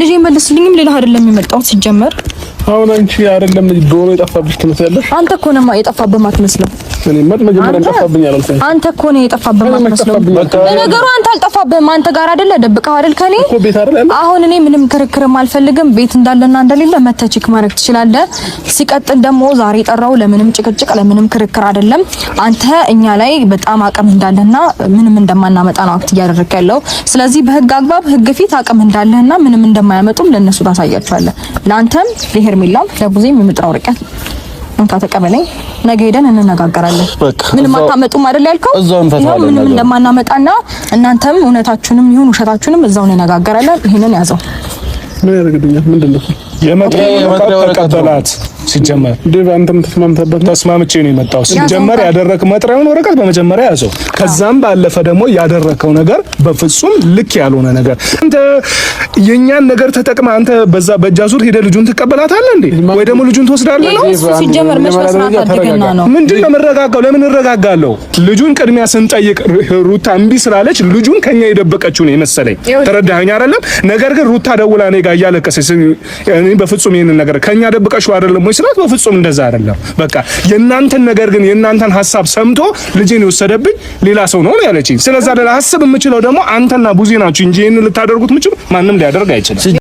ልጄ መልስልኝም ሌላ አይደለም የመጣው ሲጀመር። አሁን አንቺ አይደለም ዶሮ የጠፋብሽ ትመስያለሽ። አንተ እኮ ነህ የጠፋብህ ማትመስለው። መጀመሪያ ጠፋብኝ አላልኩኝ። አንተ እኮ ነህ የጠፋብህ ማትመስለው። ለነገሩ አንተ አልጠፋብህም። አንተ ጋር አይደለ ደብቀው አይደል ከኔ እኮ ቤት አይደል። አሁን እኔ ምንም ክርክርም አልፈልግም። ቤት እንዳለና እንደሌለ መተህ ቼክ ማድረግ ትችላለህ። ሲቀጥል ደግሞ ዛሬ ጠራው ለምንም ጭቅጭቅ ለምንም ክርክር አይደለም። አንተ እኛ ላይ በጣም አቅም እንዳለና ምንም እንደማናመጣ ነው አክት እያደረክ ያለው። ስለዚህ በህግ አግባብ ህግ ፊት አቅም እንዳለና ምንም እንደማያመጡም ለነሱ ታሳያቸዋለህ። ለአንተም ለሄርሜላም ለቡዜም የምጥራው ርቀት እንካ ተቀበለኝ። ነገ ሄደን እንነጋገራለን። ምንም አታመጡም አይደል ያልከው? ምንም እንደማናመጣና እናንተም እውነታችሁንም ይሁን ውሸታችሁንም እዛው እንነጋገራለን። ይሄንን ያዘው። ምን ያደርግልኛል? ምንድነው የመጥሪያ ወረቀት ሲጀመር ዴቭ አንተም ተስማምቼ ነው የመጣው። ሲጀመር ያደረክ መጥሪያውን ወረቀት በመጀመሪያ ያዘው። ከዛም ባለፈ ደግሞ ያደረከው ነገር በፍጹም ልክ ያልሆነ ነገር አንተ የኛን ነገር ተጠቅማ አንተ በዛ በእጃዙር ሄደ ልጁን ትቀበላታለህ እንዴ? ወይ ደግሞ ልጁን ትወስዳለህ ነው? ሲጀመር መስራት አድርገና ነው። ምንድነው የምረጋጋው? ለምን እረጋጋለሁ? ልጁን ቅድሚያ ስንጠይቅ ሩታ እምቢ ስላለች ልጁን ከኛ የደበቀችው ነው የመሰለኝ። ተረዳኸኝ አይደለም? ነገር ግን ሩታ ደውላ እኔ ጋር እያለቀሰች እኔ በፍጹም ይሄንን ነገር ከኛ ደብቀሽው አይደለም ወይ ስላት በፍጹም እንደዛ አይደለም። በቃ የእናንተን ነገር ግን የእናንተን ሐሳብ ሰምቶ ልጄን የወሰደብኝ ሌላ ሰው ነው ያለችኝ። ስለዚህ አይደል ሐሳብ የምችለው ደግሞ አንተና ቡዜ ናችሁ እንጂ ይሄንን ልታደርጉት ምችሉ ማንም ሊያደርግ አይችልም።